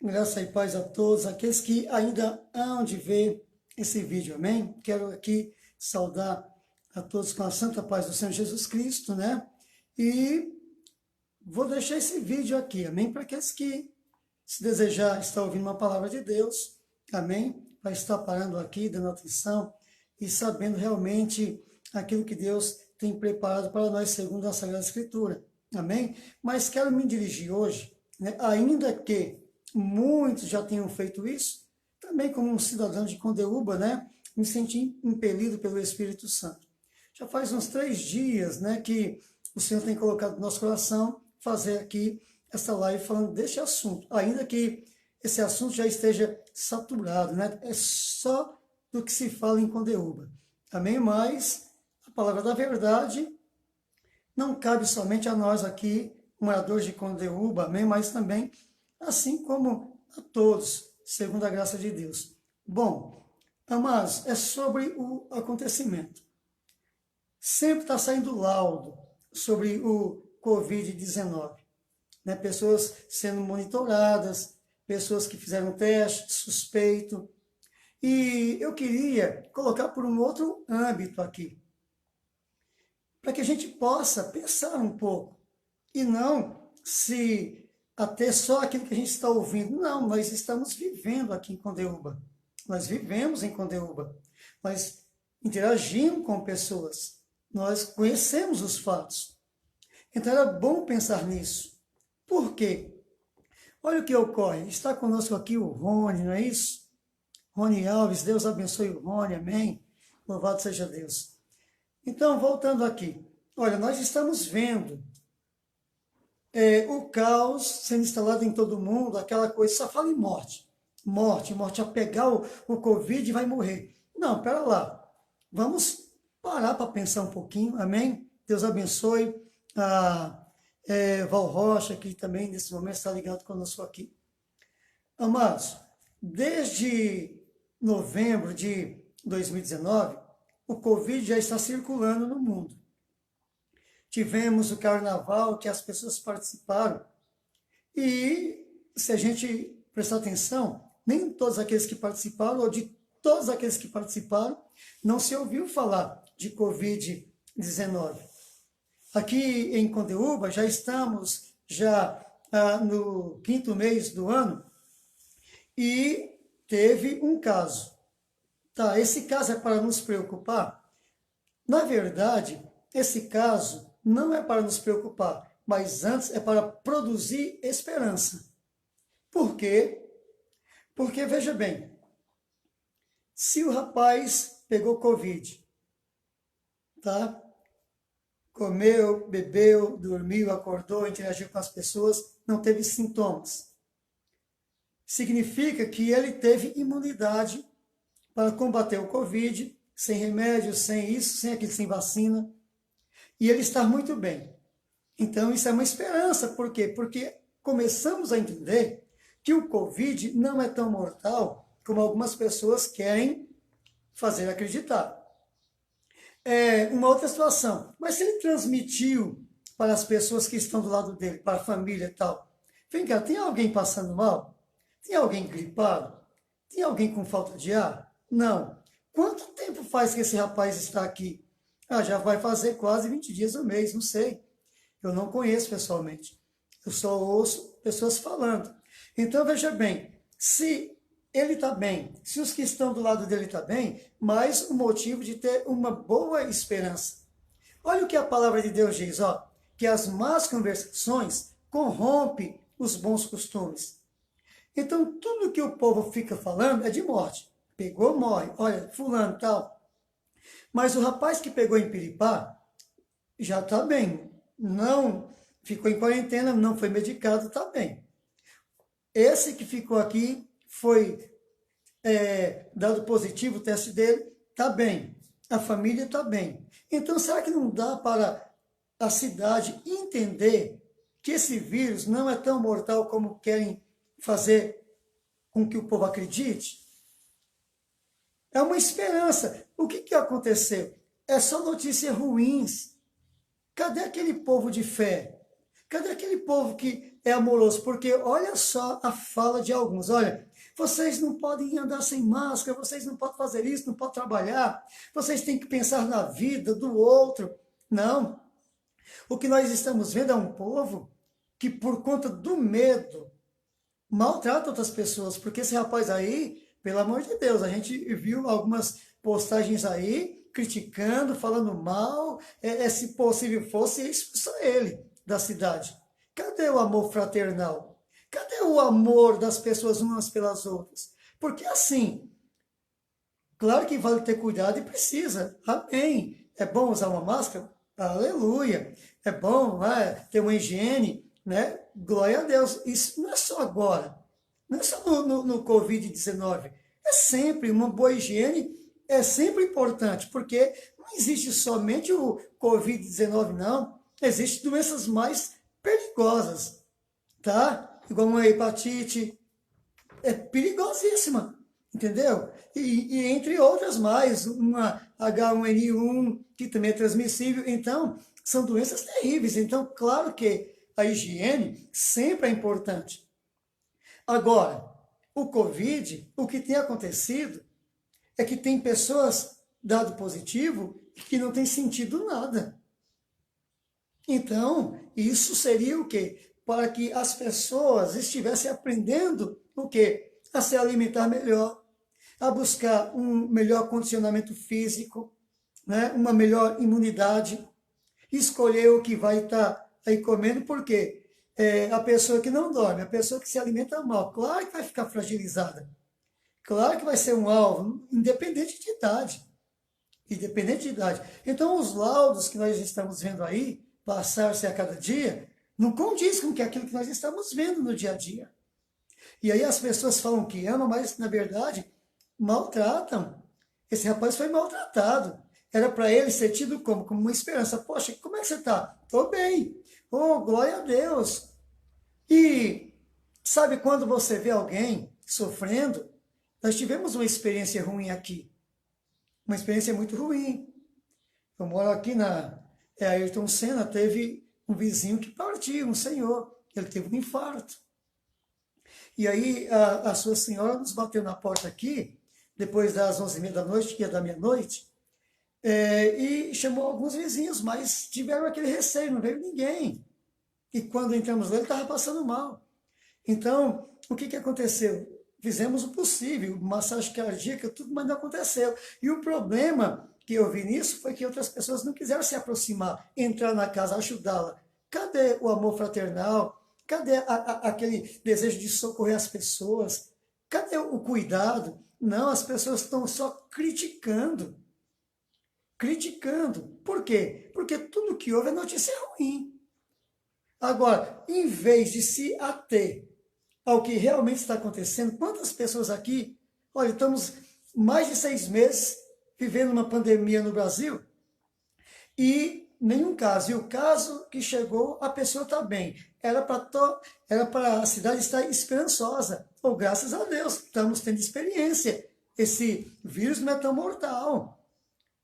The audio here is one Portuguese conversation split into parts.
Graça e paz a todos, aqueles que ainda hão de ver esse vídeo, amém? Quero aqui saudar a todos com a santa paz do Senhor Jesus Cristo, né? E vou deixar esse vídeo aqui, amém? Para aqueles que, se desejar estar ouvindo uma palavra de Deus, amém? Vai estar parando aqui, dando atenção e sabendo realmente aquilo que Deus tem preparado para nós, segundo a Sagrada Escritura, amém? Mas quero me dirigir hoje, né, ainda que muitos já tenham feito isso, também como um cidadão de Condeúba, né, me senti impelido pelo Espírito Santo. Já faz uns 3 dias, né, que o Senhor tem colocado no nosso coração fazer aqui essa live falando deste assunto, ainda que esse assunto já esteja saturado, né, é só do que se fala em Condeúba, amém? Mas a palavra da verdade não cabe somente a nós aqui, moradores de Condeúba, amém? Mas também assim como a todos, segundo a graça de Deus. Bom, amados, é sobre o acontecimento. Sempre está saindo laudo sobre o Covid-19, né? Pessoas sendo monitoradas, pessoas que fizeram teste suspeito. E eu queria colocar por um outro âmbito aqui, para que a gente possa pensar um pouco e não se até só aquilo que a gente está ouvindo. Não, nós estamos vivendo aqui em Condeúba. Nós vivemos em Condeúba. Nós interagimos com pessoas. Nós conhecemos os fatos. Então era bom pensar nisso. Por quê? Olha o que ocorre. Está conosco aqui o Rony, não é isso? Rony Alves, Deus abençoe o Rony, amém? Louvado seja Deus. Então, voltando aqui. Olha, nós estamos vendo o caos sendo instalado em todo mundo, aquela coisa, só fala em morte. Morte, morte, a pegar o Covid e vai morrer. Não, pera lá. Vamos parar para pensar um pouquinho, amém? Deus abençoe a Val Rocha, que também nesse momento está ligado conosco aqui. Amados, desde novembro de 2019, o Covid já está circulando no mundo. Tivemos o carnaval que as pessoas participaram e, se a gente prestar atenção, nem todos aqueles que participaram, ou de todos aqueles que participaram, não se ouviu falar de Covid-19. Aqui em Condeúba já estamos no 5º mês do ano e teve um caso. Tá, esse caso é para nos preocupar? Na verdade, esse caso não é para nos preocupar, mas antes é para produzir esperança. Por quê? Porque, veja bem, se o rapaz pegou Covid, tá? Comeu, bebeu, dormiu, acordou, interagiu com as pessoas, não teve sintomas. Significa que ele teve imunidade para combater o Covid, sem remédio, sem isso, sem aquilo, sem vacina. E ele está muito bem. Então, isso é uma esperança. Por quê? Porque começamos a entender que o Covid não é tão mortal como algumas pessoas querem fazer acreditar. Uma outra situação. Mas se ele transmitiu para as pessoas que estão do lado dele, para a família e tal, vem cá, tem alguém passando mal? Tem alguém gripado? Tem alguém com falta de ar? Não. Quanto tempo faz que esse rapaz está aqui? Já vai fazer quase 20 dias ou mês, não sei. Eu não conheço pessoalmente. Eu só ouço pessoas falando. Então, veja bem, se ele está bem, se os que estão do lado dele estão bem, mais um motivo de ter uma boa esperança. Olha o que a palavra de Deus diz, ó, que as más conversações corrompem os bons costumes. Então, tudo que o povo fica falando é de morte. Pegou, morre. Olha, fulano, tal. Mas o rapaz que pegou em Piripá já está bem. Não ficou em quarentena, não foi medicado, está bem. Esse que ficou aqui foi dado positivo o teste dele, está bem. A família está bem. Então, será que não dá para a cidade entender que esse vírus não é tão mortal como querem fazer com que o povo acredite? É uma esperança. O que aconteceu? É só notícias ruins. Cadê aquele povo de fé? Cadê aquele povo que é amoroso? Porque olha só a fala de alguns, olha, vocês não podem andar sem máscara, vocês não podem fazer isso, não podem trabalhar, vocês têm que pensar na vida do outro. Não. O que nós estamos vendo é um povo que, por conta do medo, maltrata outras pessoas, porque esse rapaz aí, pelo amor de Deus, a gente viu algumas postagens aí criticando, falando mal, se possível fosse expulsar ele da cidade. Cadê o amor fraternal? Cadê o amor das pessoas umas pelas outras? Porque assim, claro que vale ter cuidado e precisa. Amém. É bom usar uma máscara? Aleluia. É bom, ter uma higiene, né? Glória a Deus. Isso não é só agora. Não é só no Covid-19. É sempre uma boa higiene, é sempre importante, porque não existe somente o Covid-19, não. Existem doenças mais perigosas, tá? Igual uma hepatite, é perigosíssima, entendeu? E entre outras mais, uma H1N1, que também é transmissível. Então, são doenças terríveis. Então, claro que a higiene sempre é importante. Agora, o Covid, o que tem acontecido é que tem pessoas dado positivo que não tem sentido nada. Então, isso seria o quê? Para que as pessoas estivessem aprendendo o quê? A se alimentar melhor, a buscar um melhor condicionamento físico, né? Uma melhor imunidade, escolher o que vai estar aí comendo, porque a pessoa que não dorme, a pessoa que se alimenta mal, claro que vai ficar fragilizada, claro que vai ser um alvo, independente de idade. Independente de idade. Então, os laudos que nós estamos vendo aí, passar-se a cada dia, não condiz com aquilo que nós estamos vendo no dia a dia. E aí as pessoas falam que amam, mas, na verdade, maltratam. Esse rapaz foi maltratado. Era para ele ser tido como? Como uma esperança. Poxa, como é que você está? Estou bem. Oh, glória a Deus. E sabe quando você vê alguém sofrendo? Nós tivemos uma experiência ruim aqui. Uma experiência muito ruim. Eu moro aqui na Ayrton Senna, teve um vizinho que partiu, um senhor. Ele teve um infarto. E aí a sua senhora nos bateu na porta aqui, depois das 11h30 da noite, que ia da meia-noite, e chamou alguns vizinhos, mas tiveram aquele receio, não veio ninguém. E quando entramos lá, ele estava passando mal. Então, o que aconteceu? Fizemos o possível, massagem cardíaca, tudo, mas não aconteceu. E o problema que eu vi nisso foi que outras pessoas não quiseram se aproximar, entrar na casa, ajudá-la. Cadê o amor fraternal? Cadê aquele desejo de socorrer as pessoas? Cadê o cuidado? Não, as pessoas estão só criticando. Criticando. Por quê? Porque tudo que houve é notícia ruim. Agora, em vez de se ater ao que realmente está acontecendo, quantas pessoas aqui, olha, estamos mais de 6 meses vivendo uma pandemia no Brasil e nenhum caso. E o caso que chegou, a pessoa está bem. Era para a cidade estar esperançosa. Ou graças a Deus, estamos tendo experiência. Esse vírus não é tão mortal.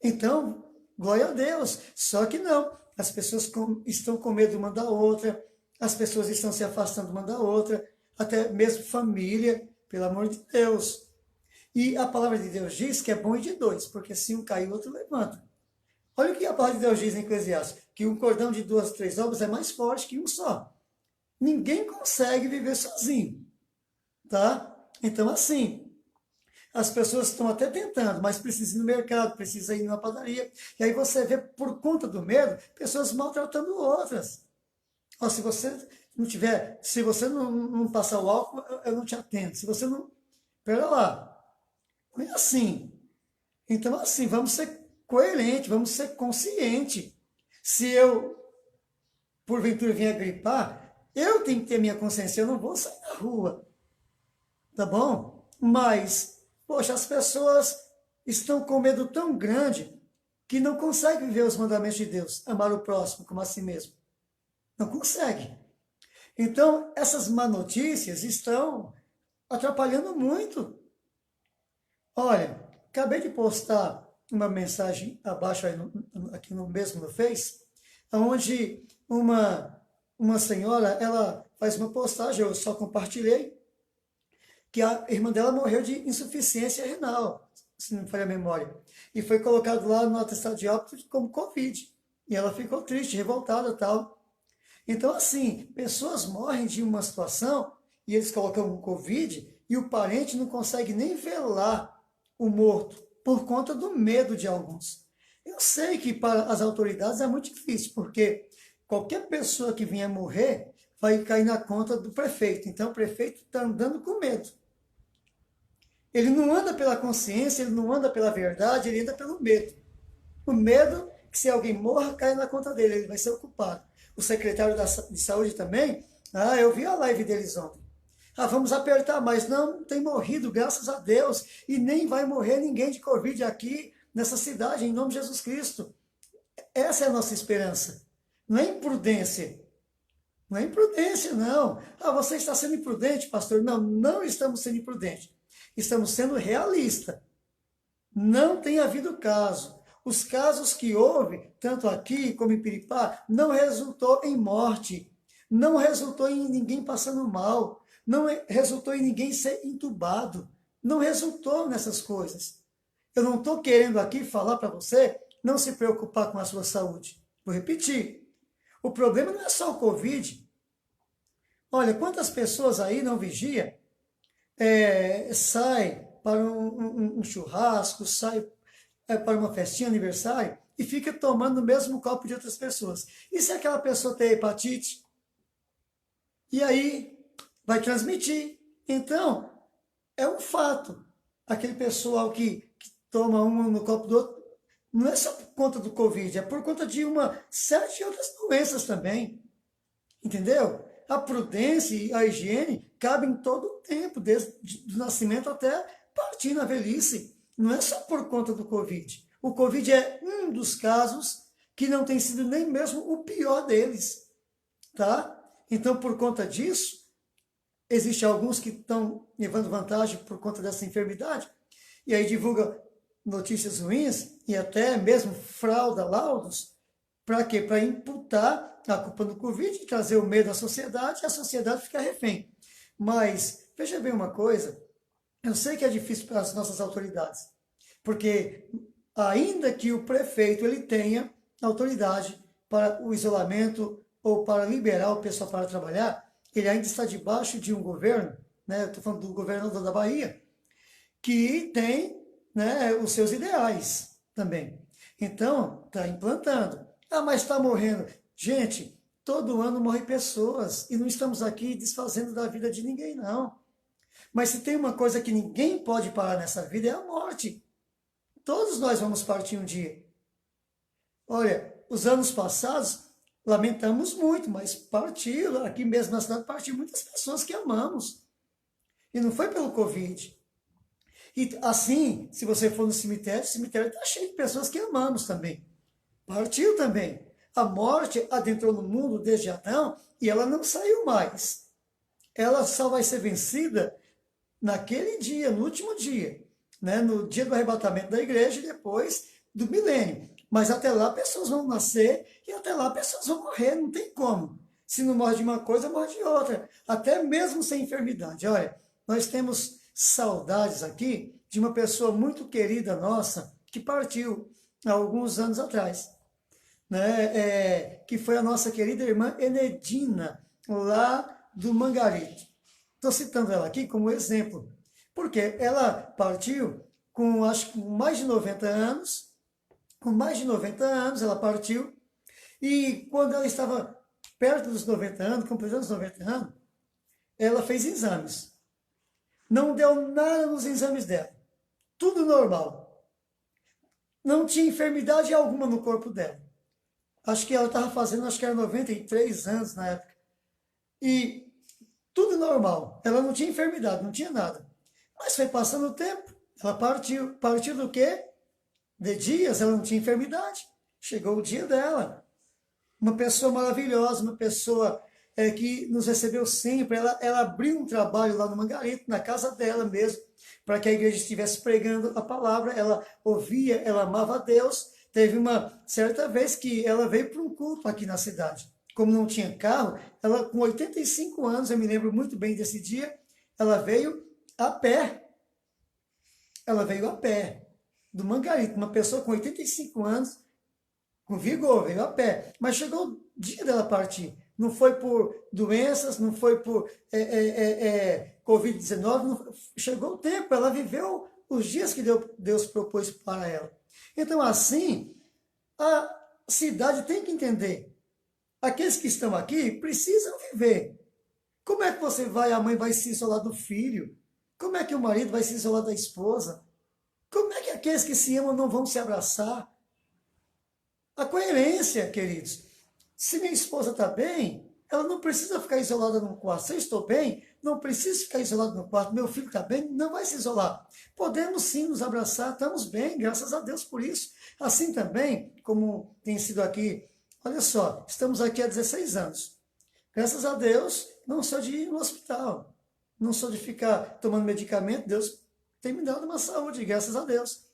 Então, glória a Deus. Só que não. As pessoas estão com medo uma da outra, as pessoas estão se afastando uma da outra, até mesmo família, pelo amor de Deus. E a palavra de Deus diz que é bom ir de dois, porque se um cair, o outro levanta. Olha o que a palavra de Deus diz em Eclesiastes, que um cordão de 2, 3 obras é mais forte que um só. Ninguém consegue viver sozinho, tá? Então, assim, as pessoas estão até tentando, mas precisam ir no mercado, precisam ir numa padaria. E aí você vê, por conta do medo, pessoas maltratando outras. Ó, se você não passar o álcool, eu não te atendo. Se você não. Pera lá. Não é assim. Então, assim, vamos ser coerentes, vamos ser conscientes. Se eu, porventura, vier gripar, eu tenho que ter minha consciência, eu não vou sair na rua. Tá bom? Mas, poxa, as pessoas estão com medo tão grande que não conseguem viver os mandamentos de Deus, amar o próximo como a si mesmo. Não conseguem. Então, essas má notícias estão atrapalhando muito. Olha, acabei de postar uma mensagem abaixo aí aqui no mesmo no Face, onde uma uma senhora, ela faz uma postagem, eu só compartilhei, que a irmã dela morreu de insuficiência renal, se não me falha a memória. E foi colocado lá no atestado de óbito como Covid. E ela ficou triste, revoltada e tal. Então, assim, pessoas morrem de uma situação e eles colocam um Covid e o parente não consegue nem velar o morto por conta do medo de alguns. Eu sei que para as autoridades é muito difícil, porque qualquer pessoa que venha morrer vai cair na conta do prefeito. Então, o prefeito está andando com medo. Ele não anda pela consciência, ele não anda pela verdade, ele anda pelo medo. O medo que se alguém morra, cai na conta dele, ele vai ser o culpado. O secretário de saúde também, eu vi a live deles ontem. Vamos apertar, mas não tem morrido, graças a Deus, e nem vai morrer ninguém de Covid aqui nessa cidade, em nome de Jesus Cristo. Essa é a nossa esperança. Não é imprudência. Não é imprudência, não. Você está sendo imprudente, pastor. Não, não estamos sendo imprudentes. Estamos sendo realistas. Não tem havido caso. Os casos que houve, tanto aqui como em Piripá, não resultou em morte, não resultou em ninguém passando mal, não resultou em ninguém ser entubado, não resultou nessas coisas. Eu não estou querendo aqui falar para você não se preocupar com a sua saúde. Vou repetir. O problema não é só o Covid. Olha, quantas pessoas aí não vigia, sai para um churrasco, sai para uma festinha, aniversário, e fica tomando o mesmo copo de outras pessoas. E se aquela pessoa tem hepatite? E aí vai transmitir. Então, é um fato. Aquele pessoal que toma um no copo do outro, não é só por conta do Covid, é por conta de uma série de outras doenças também. Entendeu? A prudência e a higiene cabem todo o tempo, desde o nascimento até partir na velhice. Não é só por conta do Covid. O Covid é um dos casos que não tem sido nem mesmo o pior deles. Tá? Então, por conta disso, existem alguns que estão levando vantagem por conta dessa enfermidade, e aí divulga notícias ruins e até mesmo frauda laudos. Para quê? Para imputar a culpa no Covid e trazer o medo à sociedade e a sociedade ficar refém. Mas, veja bem uma coisa, eu sei que é difícil para as nossas autoridades, porque ainda que o prefeito ele tenha autoridade para o isolamento ou para liberar o pessoal para trabalhar, ele ainda está debaixo de um governo, né, eu estou falando do governador da Bahia, que tem, né, os seus ideais também. Então, está implantando. Mas está morrendo. Gente, todo ano morrem pessoas e não estamos aqui desfazendo da vida de ninguém, não. Mas se tem uma coisa que ninguém pode parar nessa vida é a morte. Todos nós vamos partir um dia. Olha, os anos passados, lamentamos muito, mas partiu, aqui mesmo na cidade, partiu muitas pessoas que amamos. E não foi pelo Covid. E assim, se você for no cemitério, o cemitério está cheio de pessoas que amamos também. Partiu também. A morte adentrou no mundo desde Adão e ela não saiu mais. Ela só vai ser vencida naquele dia, no último dia, né? No dia do arrebatamento da igreja e depois do milênio. Mas até lá pessoas vão nascer e até lá pessoas vão morrer, não tem como. Se não morre de uma coisa, morre de outra. Até mesmo sem enfermidade. Olha, nós temos saudades aqui de uma pessoa muito querida nossa que partiu há alguns anos atrás, né? Que foi a nossa querida irmã Enedina, lá do Mangarito. Estou citando ela aqui como exemplo, porque ela partiu com, acho que mais de 90 anos, com mais de 90 anos ela partiu, e quando ela estava perto dos 90 anos, completando os 90 anos, ela fez exames. Não deu nada nos exames dela. Tudo normal. Não tinha enfermidade alguma no corpo dela. Acho que ela estava fazendo, acho que era 93 anos na época. E tudo normal. Ela não tinha enfermidade, não tinha nada. Mas foi passando o tempo, ela partiu. Partiu do quê? De dias, ela não tinha enfermidade. Chegou o dia dela. Uma pessoa maravilhosa, uma pessoa que nos recebeu sempre. Ela abriu um trabalho lá no Mangarito, na casa dela mesmo, para que a igreja estivesse pregando a palavra. Ela ouvia, ela amava a Deus. Teve uma certa vez que ela veio para um culto aqui na cidade. como não tinha carro, ela com 85 anos, eu me lembro muito bem desse dia, ela veio a pé. Ela veio a pé, do Mangarito, uma pessoa com 85 anos, com vigor, veio a pé. Mas chegou o dia dela partir. Não foi por doenças, não foi por Covid-19, chegou o tempo, ela viveu os dias que Deus propôs para ela. Então, assim, a cidade tem que entender. Aqueles que estão aqui precisam viver. Como é que a mãe vai se isolar do filho? Como é que o marido vai se isolar da esposa? Como é que aqueles que se amam não vão se abraçar? A coerência, queridos. Se minha esposa está bem, ela não precisa ficar isolada num quarto. Se eu estou bem, não preciso ficar isolado no quarto. Meu filho está bem, não vai se isolar. Podemos sim nos abraçar, estamos bem, graças a Deus por isso. Assim também, como tem sido aqui, olha só, estamos aqui há 16 anos. Graças a Deus, não sou de ir no hospital, não sou de ficar tomando medicamento, Deus tem me dado uma saúde, graças a Deus.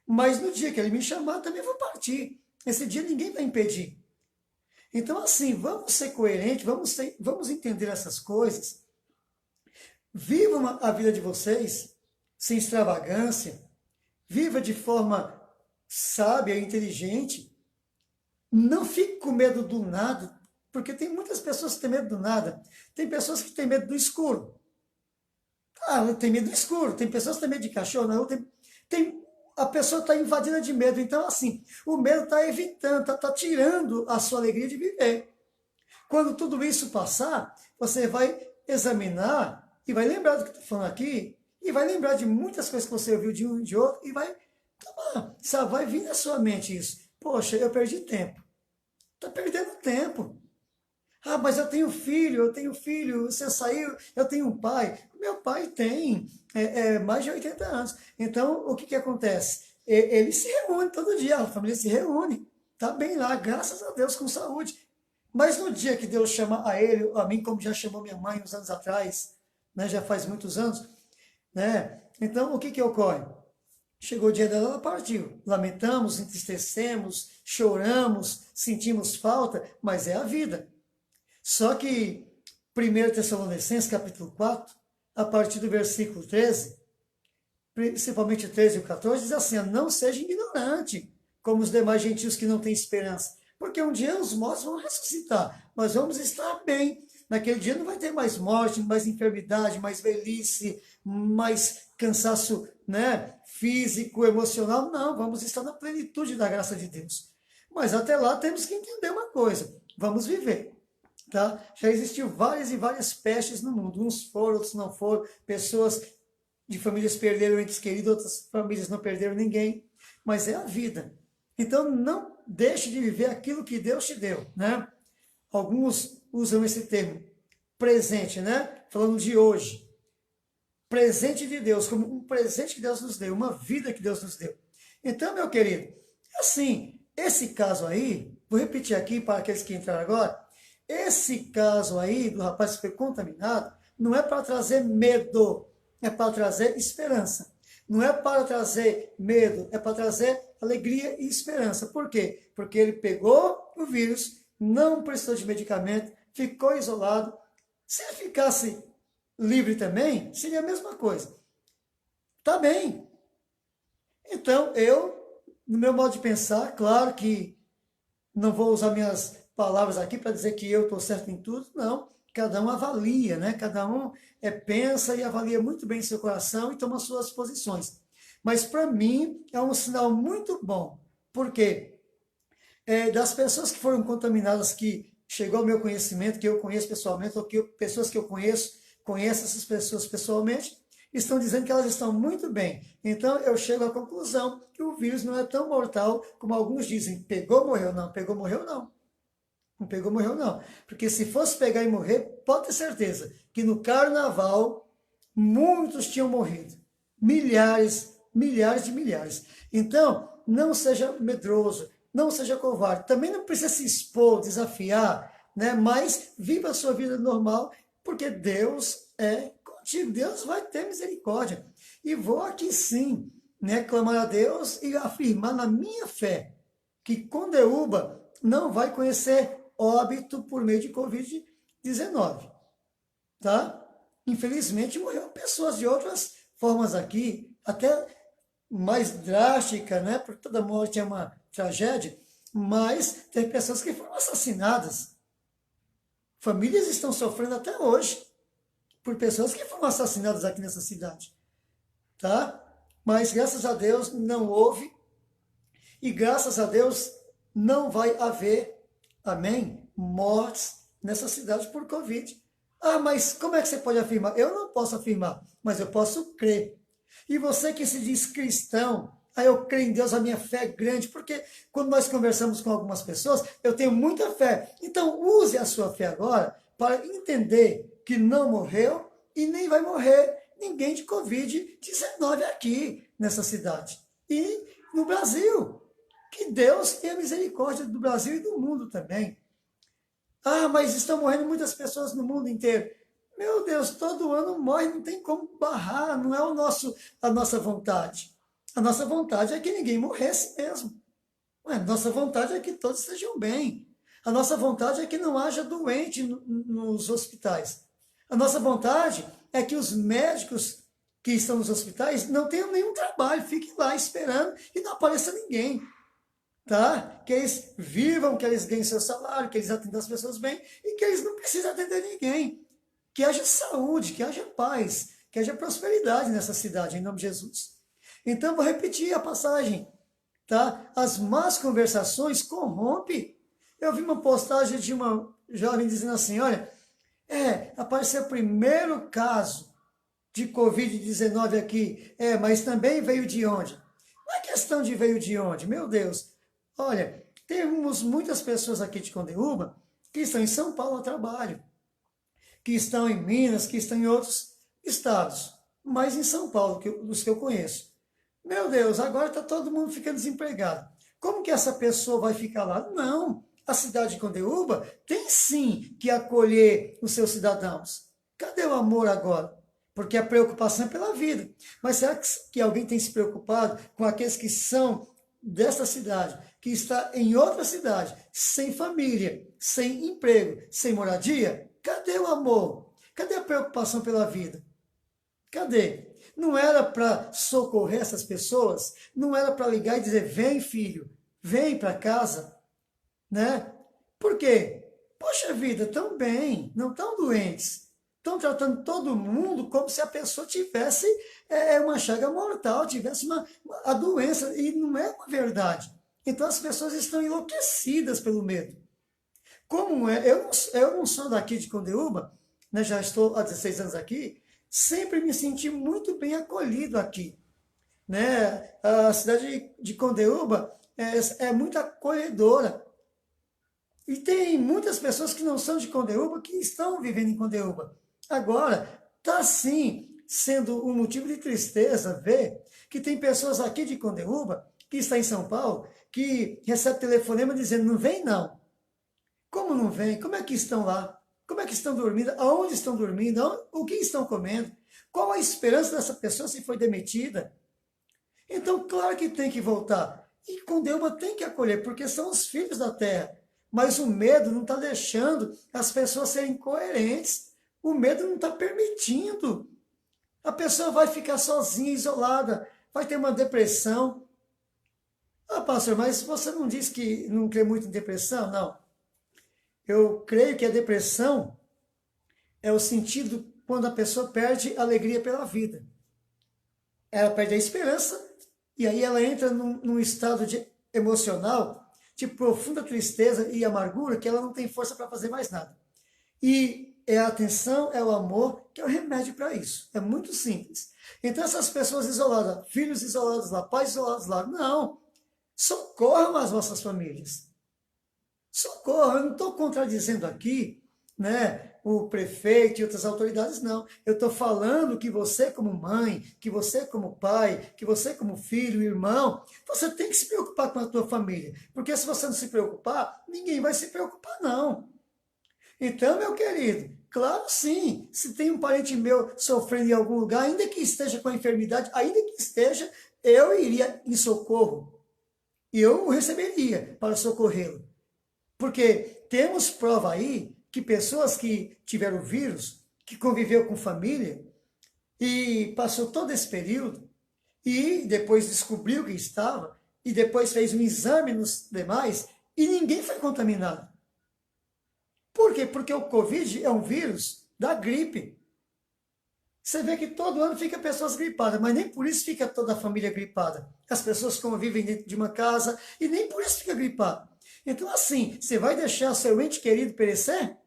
Mas no dia que Ele me chamar, também vou partir. Esse dia ninguém vai impedir. Então, assim, vamos ser coerentes, vamos entender essas coisas. Vivam a vida de vocês sem extravagância. Viva de forma sábia e inteligente. Não fique com medo do nada, porque tem muitas pessoas que têm medo do nada. Tem pessoas que têm medo do escuro. Ah, tem medo do escuro. Tem pessoas que têm medo de cachorro. Não, a pessoa está invadida de medo. Então, assim, o medo está evitando, está tirando a sua alegria de viver. Quando tudo isso passar, você vai examinar e vai lembrar do que estou falando aqui, e vai lembrar de muitas coisas que você ouviu de um e de outro, e vai tomar. Sabe, vai vir na sua mente isso. Poxa, eu perdi tempo. Está perdendo tempo. Ah, mas eu tenho filho, você saiu, eu tenho um pai. Meu pai tem mais de 80 anos. Então, o que, que acontece? Ele se reúne todo dia, a família se reúne. Está bem lá, graças a Deus, com saúde. Mas no dia que Deus chama a ele, a mim, como já chamou minha mãe uns anos atrás, né, já faz muitos anos, né? Então, o que, que ocorre? Chegou o dia dela, ela partiu. Lamentamos, entristecemos, choramos, sentimos falta, mas é a vida. Só que 1 Tessalonicenses, capítulo 4, a partir do versículo 13, principalmente o 13 e o 14, diz assim: não seja ignorante, como os demais gentios que não têm esperança. Porque um dia os mortos vão ressuscitar, nós vamos estar bem. Naquele dia não vai ter mais morte, mais enfermidade, mais velhice, mais cansaço, né, físico, emocional. Não, vamos estar na plenitude da graça de Deus. Mas até lá temos que entender uma coisa: vamos viver. Tá? Já existiu várias e várias pestes no mundo. Uns foram, outros não foram. Pessoas de famílias perderam entes queridos, outras famílias não perderam ninguém. Mas é a vida. Então não deixe de viver aquilo que Deus te deu, né? Alguns usam esse termo, presente, né? Falando de hoje. Presente de Deus, como um presente que Deus nos deu, uma vida que Deus nos deu. Então, meu querido, assim, esse caso aí, vou repetir aqui para aqueles que entraram agora, esse caso aí do rapaz que foi contaminado não é para trazer medo, é para trazer esperança. Não é para trazer medo, é para trazer alegria e esperança. Por quê? Porque ele pegou o vírus, não precisou de medicamento, ficou isolado. Se ele ficasse livre também, seria a mesma coisa. Tá bem. Então, no meu modo de pensar, claro que não vou usar minhas palavras aqui para dizer que eu estou certo em tudo, não. Cada um avalia, né? Cada um pensa e avalia muito bem seu coração e toma suas posições. Mas para mim é um sinal muito bom, porque das pessoas que foram contaminadas, que chegou ao meu conhecimento, que eu conheço pessoalmente, ou que pessoas que eu conheço, conhecem essas pessoas pessoalmente, estão dizendo que elas estão muito bem. Então eu chego à conclusão que o vírus não é tão mortal como alguns dizem. Pegou, morreu? Não. Pegou, morreu? Não. Não pegou, morreu, não. Porque se fosse pegar e morrer, pode ter certeza que no carnaval muitos tinham morrido. Milhares, milhares de milhares. Então, não seja medroso, não seja covarde. Também não precisa se expor, desafiar, né? Mas viva a sua vida normal, porque Deus é contigo. Deus vai ter misericórdia. E vou aqui sim, né, clamar a Deus e afirmar na minha fé que Condeúba não vai conhecer óbito por meio de Covid-19, tá? Infelizmente, morreram pessoas de outras formas aqui, até mais drástica, né? Porque toda morte é uma tragédia, mas tem pessoas que foram assassinadas. Famílias estão sofrendo até hoje por pessoas que foram assassinadas aqui nessa cidade, tá? Mas graças a Deus não houve e graças a Deus não vai haver, amém, mortes nessa cidade por Covid. Ah, mas como é que você pode afirmar? Eu não posso afirmar, mas eu posso crer. E você que se diz cristão, eu creio em Deus, a minha fé é grande, porque quando nós conversamos com algumas pessoas, eu tenho muita fé. Então use a sua fé agora para entender que não morreu e nem vai morrer ninguém de Covid-19 aqui nessa cidade. E no Brasil, que Deus tenha misericórdia do Brasil e do mundo também. Ah, mas estão morrendo muitas pessoas no mundo inteiro. Meu Deus, todo ano morre, não tem como barrar, não é a nossa vontade. A nossa vontade é que ninguém morresse mesmo. A nossa vontade é que todos estejam bem. A nossa vontade é que não haja doente nos hospitais. A nossa vontade é que os médicos que estão nos hospitais não tenham nenhum trabalho, fiquem lá esperando e não apareça ninguém. Tá? Que eles vivam, que eles ganhem seu salário, que eles atendam as pessoas bem e que eles não precisam atender ninguém. Que haja saúde, que haja paz, que haja prosperidade nessa cidade, em nome de Jesus. Então, vou repetir a passagem. Tá? As más conversações corrompem. Eu vi uma postagem de uma jovem dizendo assim, olha, apareceu o primeiro caso de Covid-19 aqui, mas também veio de onde? Não é questão de veio de onde, meu Deus. Olha, temos muitas pessoas aqui de Condeúba que estão em São Paulo a trabalho, que estão em Minas, que estão em outros estados, mas em São Paulo, dos que eu conheço. Meu Deus, agora está todo mundo ficando desempregado. Como que essa pessoa vai ficar lá? Não, a cidade de Condeúba tem sim que acolher os seus cidadãos. Cadê o amor agora? Porque a preocupação é pela vida. Mas será que alguém tem se preocupado com aqueles que são dessa cidade, que está em outra cidade, sem família, sem emprego, sem moradia? Cadê o amor? Cadê a preocupação pela vida? Cadê? Não era para socorrer essas pessoas? Não era para ligar e dizer, vem filho, vem para casa? Né? Por quê? Poxa vida, tão bem, não tão doentes. Estão tratando todo mundo como se a pessoa tivesse uma chaga mortal, tivesse a doença, e não é uma verdade. Então as pessoas estão enlouquecidas pelo medo. Como é? Eu não sou daqui de Condeúba, né, já estou há 16 anos aqui, sempre me senti muito bem acolhido aqui. Né? A cidade de Condeúba é muito acolhedora. E tem muitas pessoas que não são de Condeúba que estão vivendo em Condeúba. Agora, está sim sendo um motivo de tristeza ver que tem pessoas aqui de Condeúba, que está em São Paulo, que recebe telefonema dizendo, não vem não. Como não vem? Como é que estão lá? Como é que estão dormindo? Aonde estão dormindo? O que estão comendo? Qual a esperança dessa pessoa se foi demitida? Então, claro que tem que voltar. E Condeúba tem que acolher, porque são os filhos da terra. Mas o medo não está deixando as pessoas serem coerentes. O medo não está permitindo. A pessoa vai ficar sozinha, isolada, vai ter uma depressão. Ah, pastor, mas você não disse que não crê muito em depressão? Não. Eu creio que a depressão é o sentido quando a pessoa perde a alegria pela vida. Ela perde a esperança e aí ela entra num estado emocional de profunda tristeza e amargura que ela não tem força para fazer mais nada. E é a atenção, é o amor que é o remédio para isso. É muito simples. Então essas pessoas isoladas, filhos isolados lá, pais isolados lá, não. Socorram as nossas famílias. Socorro, eu não estou contradizendo aqui, né, o prefeito e outras autoridades, não. Eu estou falando que você como mãe, que você como pai, que você como filho, irmão, você tem que se preocupar com a tua família. Porque se você não se preocupar, ninguém vai se preocupar, não. Então, meu querido, claro sim, se tem um parente meu sofrendo em algum lugar, ainda que esteja com a enfermidade, ainda que esteja, eu iria em socorro. E eu o receberia para socorrê-lo. Porque temos prova aí que pessoas que tiveram vírus, que conviveu com família e passou todo esse período e depois descobriu que estava e depois fez um exame nos demais e ninguém foi contaminado. Por quê? Porque o Covid é um vírus da gripe. Você vê que todo ano fica pessoas gripadas, mas nem por isso fica toda a família gripada. As pessoas convivem dentro de uma casa e nem por isso fica gripado. Então, assim, você vai deixar seu ente querido perecer?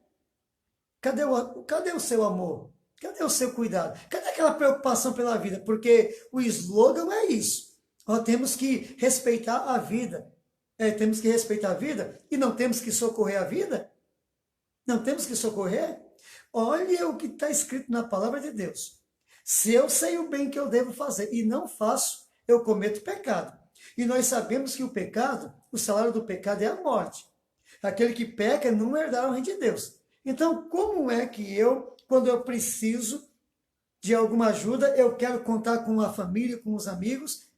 Cadê o seu amor? Cadê o seu cuidado? Cadê aquela preocupação pela vida? Porque o slogan é isso. Nós temos que respeitar a vida. Temos que respeitar a vida e não temos que socorrer a vida? Não temos que socorrer? Olha o que está escrito na palavra de Deus. Se eu sei o bem que eu devo fazer e não faço, eu cometo pecado. E nós sabemos que o pecado, o salário do pecado é a morte. Aquele que peca não herdará o reino de Deus. Então, como é que eu, quando eu preciso de alguma ajuda, eu quero contar com a família, com os amigos,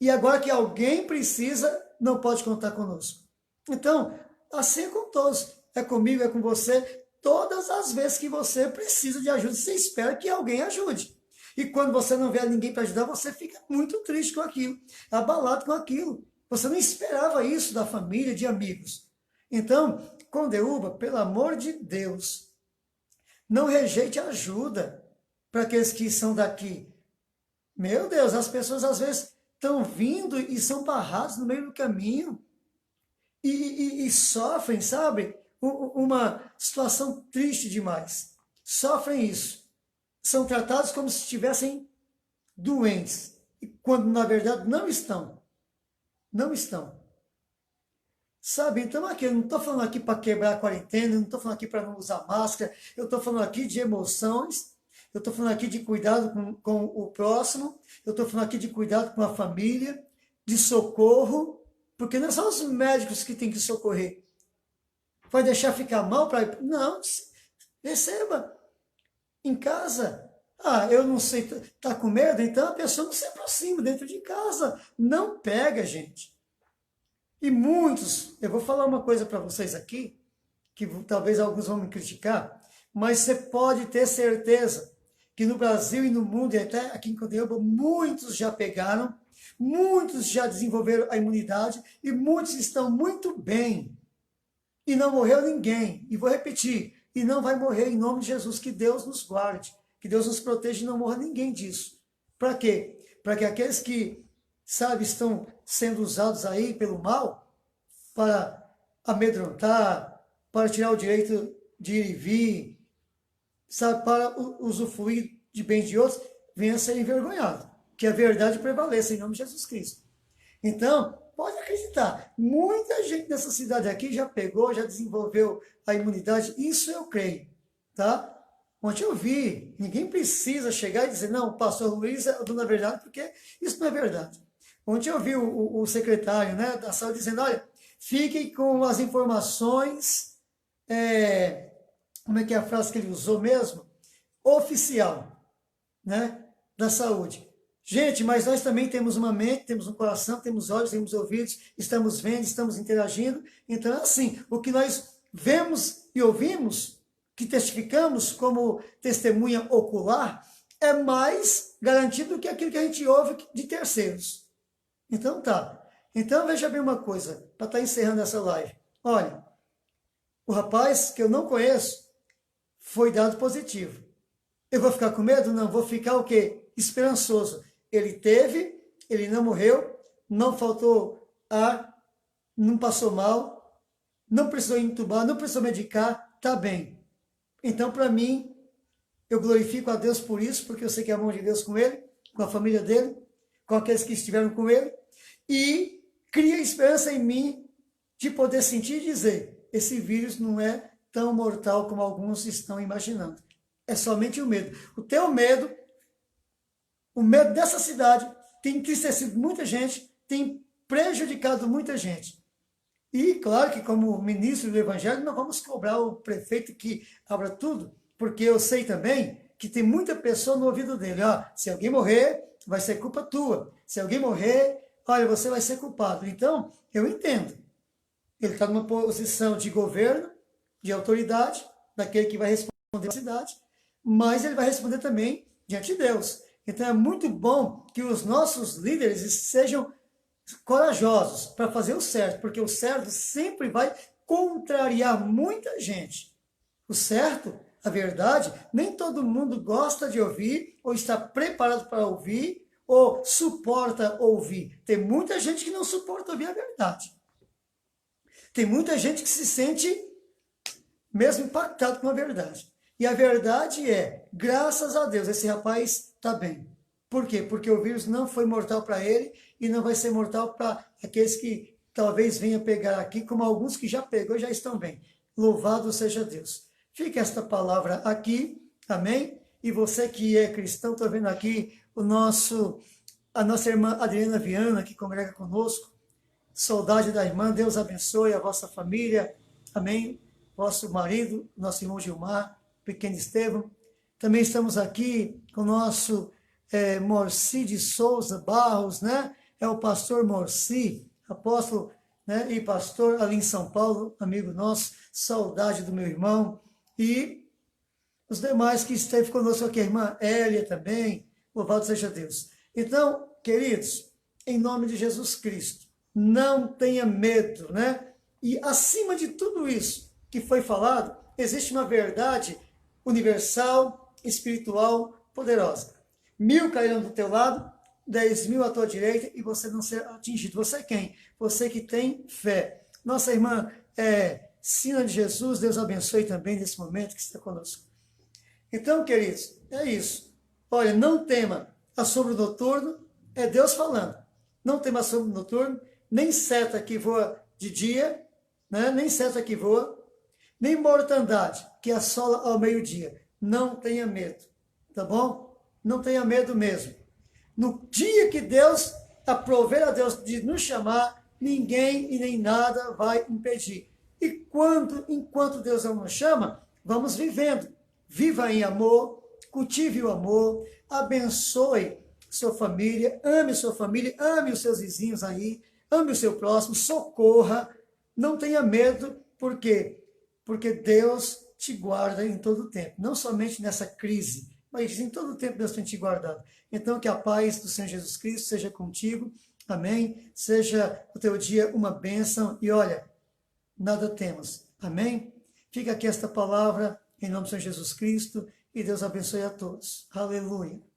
e agora que alguém precisa, não pode contar conosco? Então, assim é com todos. É comigo, é com você. Todas as vezes que você precisa de ajuda, você espera que alguém ajude. E quando você não vê ninguém para ajudar, você fica muito triste com aquilo, abalado com aquilo. Você não esperava isso da família, de amigos. Então, Condeúba, pelo amor de Deus, não rejeite ajuda para aqueles que são daqui. Meu Deus, as pessoas às vezes estão vindo e são barrados no meio do caminho e sofrem, sabe? Uma situação triste demais. Sofrem isso. São tratados como se estivessem doentes, quando na verdade não estão. Não estão. Sabe, então aqui, eu não estou falando aqui para quebrar a quarentena, eu não estou falando aqui para não usar máscara, eu estou falando aqui de emoções, eu estou falando aqui de cuidado com o próximo, eu estou falando aqui de cuidado com a família, de socorro, porque não são os médicos que têm que socorrer. Vai deixar ficar mal para... Não, receba em casa. Eu não sei, tá com medo? Então a pessoa não se aproxima dentro de casa. Não pega, gente. E muitos, eu vou falar uma coisa para vocês aqui, que talvez alguns vão me criticar, mas você pode ter certeza que no Brasil e no mundo, e até aqui em Condeúba, muitos já pegaram, muitos já desenvolveram a imunidade e muitos estão muito bem. E não morreu ninguém. E vou repetir, e não vai morrer em nome de Jesus. Que Deus nos guarde, que Deus nos proteja e não morra ninguém disso. Para quê? Para que aqueles que, sabe, estão sendo usados aí pelo mal para amedrontar, para tirar o direito de ir e vir, sabe, para usufruir de bens de outros, venha a ser envergonhado. Que a verdade prevaleça em nome de Jesus Cristo. Então, pode acreditar, muita gente nessa cidade aqui já pegou, já desenvolveu a imunidade, isso eu creio, tá? Ontem eu vi, ninguém precisa chegar e dizer, não, o pastor Luiz é o dono da verdade, porque isso não é verdade. Ontem eu vi o secretário, né, da saúde dizendo, olha, fiquem com as informações, como é que é a frase que ele usou mesmo? Oficial, né, da saúde. Gente, mas nós também temos uma mente, temos um coração, temos olhos, temos ouvidos, estamos vendo, estamos interagindo. Então, assim, o que nós vemos e ouvimos, que testificamos como testemunha ocular, é mais garantido do que aquilo que a gente ouve de terceiros. Então, tá. Então, veja bem uma coisa, para estar encerrando essa live. Olha, o rapaz que eu não conheço foi dado positivo. Eu vou ficar com medo? Não, vou ficar o quê? Esperançoso. Ele teve, ele não morreu, não faltou ar, não passou mal, não precisou entubar, não precisou medicar, está bem. Então, para mim, eu glorifico a Deus por isso, porque eu sei que é a mão de Deus com ele, com a família dele, com aqueles que estiveram com ele, e cria esperança em mim de poder sentir e dizer, esse vírus não é tão mortal como alguns estão imaginando. É somente o medo. O teu medo, o medo dessa cidade tem entristecido muita gente, tem prejudicado muita gente. E, claro que como ministro do Evangelho, não vamos cobrar o prefeito que abra tudo, porque eu sei também que tem muita pessoa no ouvido dele. Se alguém morrer, vai ser culpa tua. Se alguém morrer, olha, você vai ser culpado. Então, eu entendo. Ele está numa posição de governo, de autoridade, daquele que vai responder à cidade, mas ele vai responder também diante de Deus. Então é muito bom que os nossos líderes sejam corajosos para fazer o certo, porque o certo sempre vai contrariar muita gente. O certo, a verdade, nem todo mundo gosta de ouvir, ou está preparado para ouvir, ou suporta ouvir. Tem muita gente que não suporta ouvir a verdade. Tem muita gente que se sente mesmo impactado com a verdade. E a verdade é, graças a Deus, esse rapaz está bem. Por quê? Porque o vírus não foi mortal para ele e não vai ser mortal para aqueles que talvez venham pegar aqui, como alguns que já pegou e já estão bem. Louvado seja Deus. Fica esta palavra aqui, amém? E você que é cristão, estou vendo aqui a nossa irmã Adriana Viana, que congrega conosco. Saudade da irmã, Deus abençoe a vossa família, amém? Vosso marido, nosso irmão Gilmar, pequeno Estevão. Também estamos aqui com o nosso Morci de Souza Barros, né? É o pastor Morci, apóstolo, né? E pastor ali em São Paulo, amigo nosso, saudade do meu irmão. E os demais que esteve conosco aqui, a irmã Hélia também, louvado seja Deus. Então, queridos, em nome de Jesus Cristo, não tenha medo, né? E acima de tudo isso que foi falado, existe uma verdade universal, espiritual, poderosa. 1000 cairão do teu lado, 10.000 à tua direita e você não ser atingido. Você quem? Você que tem fé. Nossa irmã Sina de Jesus, Deus abençoe também nesse momento que está conosco. Então, queridos, é isso. Olha, não tema assombro noturno, é Deus falando. Não tema assombro noturno, nem seta que voa de dia, né? Nem seta que voa, nem mortandade que assola ao meio-dia. Não tenha medo, tá bom? Não tenha medo mesmo. No dia que Deus aprover a Deus de nos chamar, ninguém e nem nada vai impedir. E enquanto Deus não nos chama, vamos vivendo. Viva em amor, cultive o amor, abençoe sua família, ame os seus vizinhos aí, ame o seu próximo, socorra, não tenha medo, por quê? Porque Deus te guarda em todo o tempo, não somente nessa crise, mas em todo o tempo Deus tem te guardado. Então que a paz do Senhor Jesus Cristo seja contigo, amém? Seja o teu dia uma bênção e olha, nada temos, amém? Fica aqui esta palavra em nome do Senhor Jesus Cristo e Deus abençoe a todos. Aleluia.